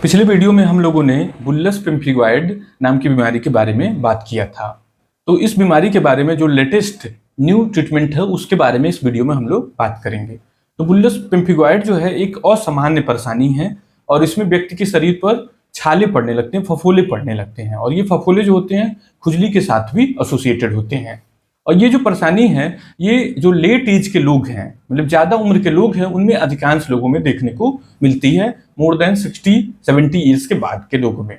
पिछले वीडियो में हम लोगों ने बुल्लस पिम्प्लीगॉइड नाम की बीमारी के बारे में बात किया था। तो इस बीमारी के बारे में जो लेटेस्ट न्यू ट्रीटमेंट है उसके बारे में इस वीडियो में हम लोग बात करेंगे। तो बुल्लस पिम्प्लीगॉइड जो है एक असामान्य परेशानी है और इसमें व्यक्ति के शरीर पर छाले पड़ने लगते हैं, फफोले पड़ने लगते हैं और ये फफोले जो होते हैं खुजली के साथ भी एसोसिएटेड होते हैं। और ये जो परेशानी है ये जो लेट एज के लोग हैं, मतलब ज़्यादा उम्र के लोग हैं, उनमें अधिकांश लोगों में देखने को मिलती है, मोर देन 60-70 ईयर्स के बाद के लोगों में।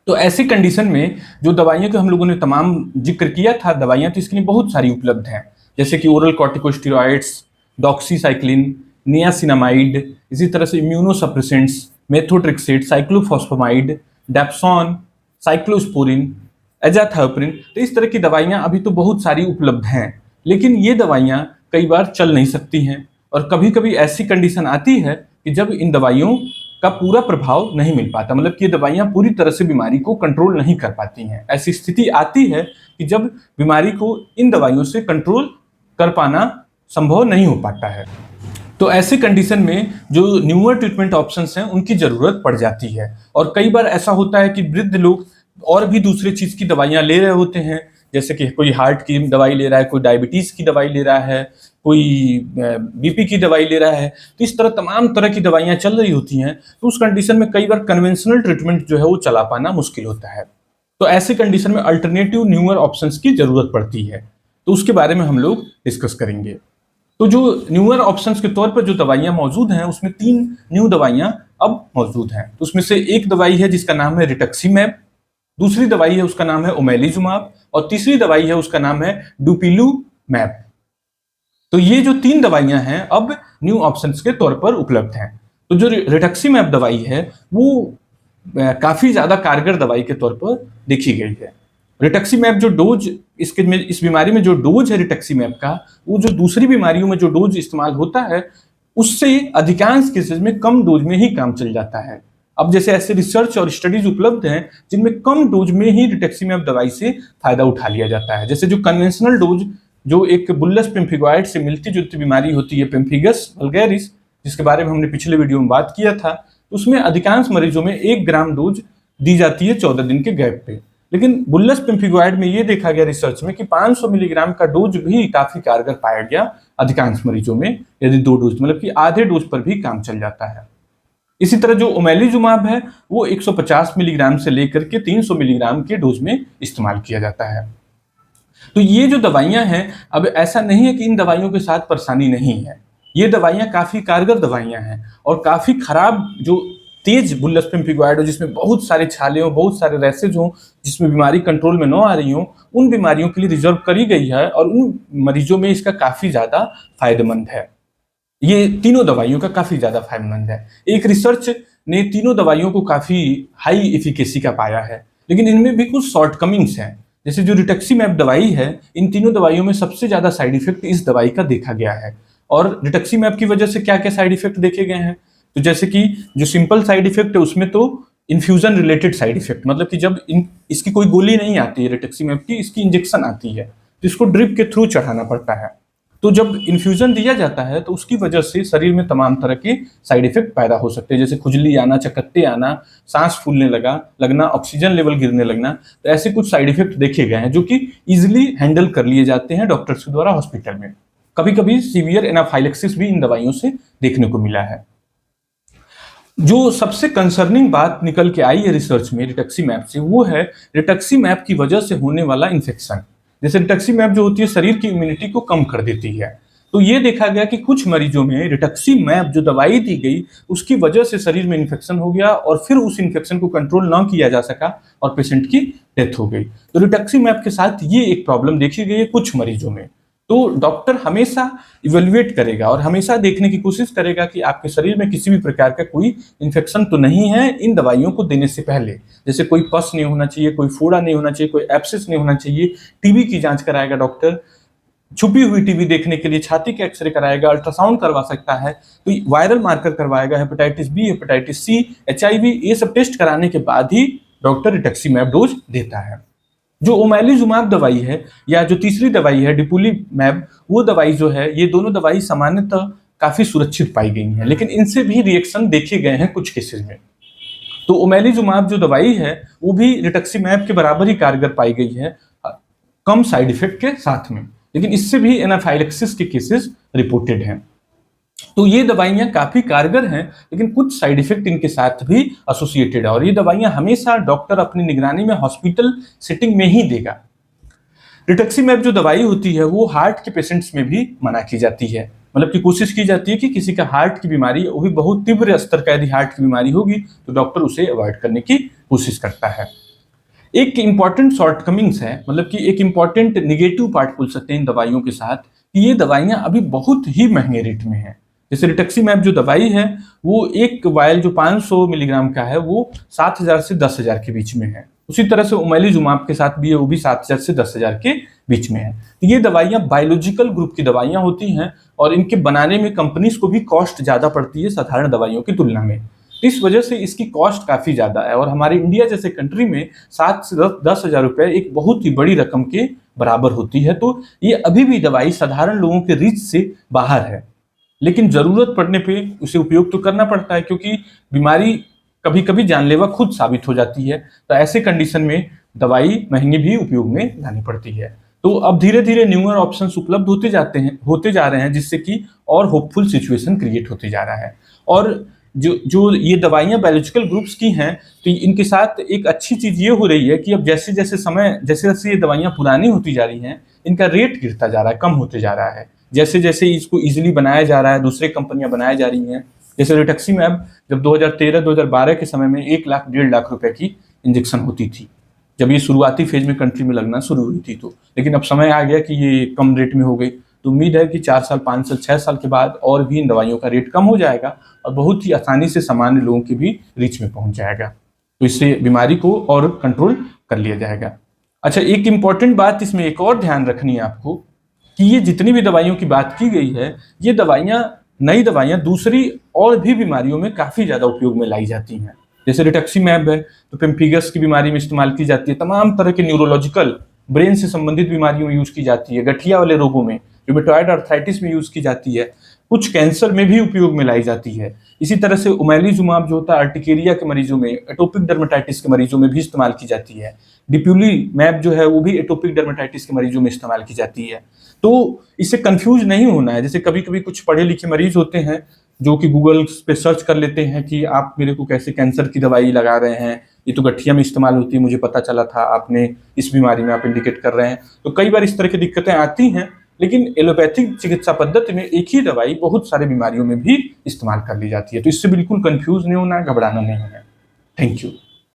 तो ऐसी कंडीशन में जो दवाइयों के हम लोगों ने तमाम जिक्र किया था, दवाइयाँ तो इसके लिए बहुत सारी उपलब्ध हैं, जैसे कि ओरल कॉर्टिकोस्टेरॉइड्स, डॉक्सीसाइक्लिन, नियासिनामाइड, इसी तरह से immunosuppressants, methotrexate, cyclophosphamide, dapsone, cyclosporine, azathioprine. तो इस तरह की दवाइयाँ अभी तो बहुत सारी उपलब्ध हैं, लेकिन ये दवाइयाँ कई बार चल नहीं सकती हैं और कभी कभी ऐसी कंडीशन आती है कि जब इन दवाइयों का पूरा प्रभाव नहीं मिल पाता, मतलब कि ये दवाइयाँ पूरी तरह से बीमारी को कंट्रोल नहीं कर पाती हैं। ऐसी स्थिति आती है कि जब बीमारी को इन दवाइयों से कंट्रोल कर पाना संभव नहीं हो पाता है। तो ऐसे कंडीशन में जो न्यूअर ट्रीटमेंट ऑप्शंस हैं उनकी ज़रूरत पड़ जाती है। और कई बार ऐसा होता है कि वृद्ध लोग और भी दूसरे चीज़ की दवाइयाँ ले रहे होते हैं, जैसे कि कोई हार्ट की दवाई ले रहा है, कोई डायबिटीज़ की दवाई ले रहा है, कोई बीपी की दवाई ले रहा है। तो इस तरह तमाम तरह की दवाइयाँ चल रही होती हैं। तो उस कंडीशन में कई बार कन्वेंशनल ट्रीटमेंट जो है वो चला पाना मुश्किल होता है। तो ऐसे कंडीशन में अल्टरनेटिव न्यूअर ऑप्शंस की ज़रूरत पड़ती है। तो उसके बारे में हम लोग डिस्कस करेंगे। तो जो न्यूअर ऑप्शंस के तौर पर जो दवाइयाँ मौजूद हैं उसमें 3 न्यू दवाइयाँ अब मौजूद हैं। तो उसमें से एक दवाई है जिसका नाम है रिटक्सीमैब, दूसरी दवाई है उसका नाम है ओमेलिजुमाब और तीसरी दवाई है उसका नाम है डुपिलूमैब। तो ये जो 3 दवाइयाँ हैं अब न्यू ऑप्शंस के तौर पर उपलब्ध हैं। तो जो रिटक्सीमैब दवाई है वो काफ़ी ज़्यादा कारगर दवाई के तौर पर देखी गई है। रिटक्सीमैब जो डोज इस बीमारी में जो डोज है रिटक्सीमैब का, वो जो दूसरी बीमारियों में जो डोज इस्तेमाल होता है उससे अधिकांश केसेस में कम डोज में ही काम चल जाता है। अब जैसे ऐसे रिसर्च और स्टडीज उपलब्ध हैं जिनमें कम डोज में ही रिटक्सीमैब दवाई से फायदा उठा लिया जाता है। जैसे जो कन्वेंशनल डोज जो एक बुल्लस पिम्प्लीगॉइड से मिलती जुलती बीमारी होती है, पेम्फिगस वल्गैरिस, जिसके बारे में हमने पिछले वीडियो में बात किया था, उसमें अधिकांश मरीजों में 1 ग्राम डोज दी जाती है 14 दिन के गैप पे। लेकिन बुल्लस पिम्प्लीगॉइड में ये देखा गया रिसर्च में कि 500 मिलीग्राम का डोज भी काफी कारगर पाया गया अधिकांश मरीजों में, यदि 2 डोज मतलब कि आधे डोज पर भी काम चल जाता है। इसी तरह जो ओमेलिजुमाब है वो 150 मिलीग्राम से लेकर के 300 मिलीग्राम के डोज में इस्तेमाल किया जाता है। तो ये जो दवाइयां हैं, अब ऐसा नहीं है कि इन दवाइयों के साथ परेशानी नहीं है, ये दवाइयां काफी कारगर दवाइयां हैं और काफी खराब जो तेज बुल्लस पिम्प्लीगॉइड हो, जिसमें बहुत सारे छाले हो, बहुत सारे रैसेज हो, जिसमें बीमारी कंट्रोल में न आ रही हो, उन बीमारियों के लिए रिजर्व करी गई है और उन मरीजों में इसका काफी ज्यादा फायदेमंद है। ये तीनों दवाइयों का काफी ज्यादा फायदेमंद है। एक रिसर्च ने तीनों दवाइयों को काफी हाई एफिकेसी का पाया है, लेकिन इनमें भी कुछ शॉर्टकमिंग्स हैं। जैसे जो रिटक्सीमैब दवाई है, इन तीनों दवाइयों में सबसे ज्यादा साइड इफेक्ट इस दवाई का देखा गया है। और रिटक्सीमैब की वजह से क्या क्या साइड इफेक्ट देखे गए हैं, तो जैसे कि जो सिंपल साइड इफेक्ट है उसमें तो इन्फ्यूजन रिलेटेड साइड इफेक्ट, मतलब कि जब इसकी कोई गोली नहीं आती है रिटक्सीमैब की, इसकी इंजेक्शन आती है तो इसको ड्रिप के थ्रू चढ़ाना पड़ता है। तो जब इन्फ्यूजन दिया जाता है तो उसकी वजह से शरीर में तमाम तरह के साइड इफेक्ट पैदा हो सकते हैं, जैसे खुजली आना, चकत्ते आना, सांस फूलने लगना, ऑक्सीजन लेवल गिरने लगना। तो ऐसे कुछ साइड इफेक्ट देखे गए हैं जो कि इजिली हैंडल कर लिए जाते हैं डॉक्टर्स के द्वारा हॉस्पिटल में। कभी कभी सीवियर एनाफाइलेक्सिस भी इन दवाइयों से देखने को मिला है। जो सबसे कंसर्निंग बात निकल के आई है रिसर्च में रिटक्सीमैब से, वो है रिटक्सीमैब की वजह से होने वाला इन्फेक्शन। जैसे रिटक्सीमैब जो होती है शरीर की इम्यूनिटी को कम कर देती है, तो ये देखा गया कि कुछ मरीजों में रिटक्सीमैब जो दवाई दी गई उसकी वजह से शरीर में इन्फेक्शन हो गया और फिर उस इन्फेक्शन को कंट्रोल ना किया जा सका और पेशेंट की डेथ हो गई। तो रिटक्सीमैब के साथ ये एक प्रॉब्लम देखी गई है कुछ मरीजों में। तो डॉक्टर हमेशा इवेल्युएट करेगा और हमेशा देखने की कोशिश करेगा कि आपके शरीर में किसी भी प्रकार का कोई इन्फेक्शन तो नहीं है इन दवाइयों को देने से पहले। जैसे कोई पस नहीं होना चाहिए, कोई फोड़ा नहीं होना चाहिए, कोई एब्सेस नहीं होना चाहिए। टीबी की जांच कराएगा डॉक्टर, छुपी हुई टीबी देखने के लिए छाती का एक्सरे कराएगा, अल्ट्रासाउंड करवा सकता है, तो वायरल मार्कर करवाएगा, hepatitis B, hepatitis C, HIV, ये सब टेस्ट कराने के बाद ही डॉक्टर रिटक्सीमैब डोज देता है। जो ओमेलिजुमाब दवाई है या जो तीसरी दवाई है डिपुलीमैब, वो दवाई जो है, ये दोनों दवाई सामान्यतः काफी सुरक्षित पाई गई हैं, लेकिन इनसे भी रिएक्शन देखे गए हैं कुछ केसेस में। तो ओमेलिजुमाब जो दवाई है वो भी रिटक्सीमैब के बराबर ही कारगर पाई गई है, कम साइड इफेक्ट के साथ में, लेकिन इससे भी एनाफाइलेक्सिस के केसेस रिपोर्टेड हैं। तो ये दवाइयां काफी कारगर हैं, लेकिन कुछ साइड इफेक्ट इनके साथ भी एसोसिएटेड है, और ये दवाइयां हमेशा डॉक्टर अपनी निगरानी में हॉस्पिटल सेटिंग में ही देगा। रिटक्सीमैब जो दवाई होती है वो हार्ट के पेशेंट्स में भी मना की जाती है, मतलब कि कोशिश की जाती है कि किसी का हार्ट की बीमारी, वो भी बहुत तीव्र स्तर का यदि हार्ट की बीमारी होगी तो डॉक्टर उसे अवॉइड करने की कोशिश करता है। एक इंपॉर्टेंट शॉर्टकमिंग्स है, मतलब कि एक इंपॉर्टेंट निगेटिव पार्ट बोल सकते हैं इन दवाइयों के साथ, कि ये दवाइयां अभी बहुत ही महंगे रेट में है। जैसे रिटक्सीमैब जो दवाई है वो एक वायल जो 500 मिलीग्राम का है वो 7,000 से 10,000 के बीच में है। उसी तरह से ओमेलिजुमाब के साथ भी है, वो भी 7,000 से 10,000 के बीच में है। तो ये दवाइयां बायोलॉजिकल ग्रुप की दवाइयां होती हैं, और इनके बनाने में कंपनीज को भी कॉस्ट ज्यादा पड़ती है साधारण दवाइयों की तुलना में। इस वजह से इसकी कॉस्ट काफी ज्यादा है, और हमारे इंडिया जैसे कंट्री में 7 से 10,000 रुपए एक बहुत ही बड़ी रकम के बराबर होती है। तो ये अभी भी दवाई साधारण लोगों के रीच से बाहर है, लेकिन जरूरत पड़ने पे उसे उपयोग तो करना पड़ता है, क्योंकि बीमारी कभी कभी जानलेवा खुद साबित हो जाती है। तो ऐसे कंडीशन में दवाई महंगी भी उपयोग में लानी पड़ती है। तो अब धीरे धीरे न्यूअर ऑप्शंस उपलब्ध होते जा रहे हैं, जिससे कि और होपफुल सिचुएशन क्रिएट होते जा रहा है। और जो जो ये दवाइयां बायोलॉजिकल ग्रुप्स की हैं, तो इनके साथ एक अच्छी चीज ये हो रही है कि अब जैसे जैसे ये दवाइयां पुरानी होती जा रही हैं, इनका रेट गिरता जा रहा है, कम होते जा रहा है। जैसे जैसे इसको इजीली बनाया जा रहा है, दूसरे कंपनियां बनाई जा रही हैं। जैसे रिटक्सीमैब जब 2013-2012 के समय में 1 लाख 1.5 लाख रुपए की इंजेक्शन होती थी, जब ये शुरुआती फेज में कंट्री में लगना शुरू हुई थी। तो लेकिन अब समय आ गया कि ये कम रेट में हो गई। तो उम्मीद है कि 4 साल, 5 साल, 6 साल के बाद और भी इन दवाइयों का रेट कम हो जाएगा, और बहुत ही आसानी से सामान्य लोगों के भी रीच में पहुंच जाएगा। तो इससे बीमारी को और कंट्रोल कर लिया जाएगा। अच्छा, एक इंपॉर्टेंट बात इसमें एक और ध्यान रखनी है आपको, कि ये जितनी भी दवाइयों की बात की गई है, ये दवाइयां, नई दवाइयां दूसरी और भी बीमारियों में काफी ज्यादा उपयोग में लाई जाती हैं। जैसे रिटक्सीमैब है तो पेम्फिगस की बीमारी में इस्तेमाल की जाती है, तमाम तरह के न्यूरोलॉजिकल ब्रेन से संबंधित बीमारियों में यूज की जाती है, गठिया वाले रोगों में, रूमेटॉइड आर्थराइटिस में यूज की जाती है, कुछ कैंसर में भी उपयोग में लाई जाती है। इसी तरह से ओमेलिजुमाब जो होता है अर्टिकेरिया के मरीजों में, एटोपिक डर्मेटाइटिस के मरीजों में भी इस्तेमाल की जाती है। डिप्यूलीमैब जो है वो भी एटोपिक डर्मेटाइटिस के मरीजों में इस्तेमाल की जाती है। तो इससे कंफ्यूज नहीं होना है। जैसे कभी कभी कुछ पढ़े लिखे मरीज होते हैं जो कि गूगल पे सर्च कर लेते हैं कि आप मेरे को कैसे कैंसर की दवाई लगा रहे हैं, ये तो गठिया में इस्तेमाल होती है, मुझे पता चला था, आपने इस बीमारी में आप इंडिकेट कर रहे हैं। तो कई बार इस तरह की दिक्कतें आती हैं, लेकिन एलोपैथिक चिकित्सा पद्धति में एक ही दवाई बहुत सारे बीमारियों में भी इस्तेमाल कर ली जाती है। तो इससे बिल्कुल कंफ्यूज नहीं होना है, घबराना नहीं है। Thank you.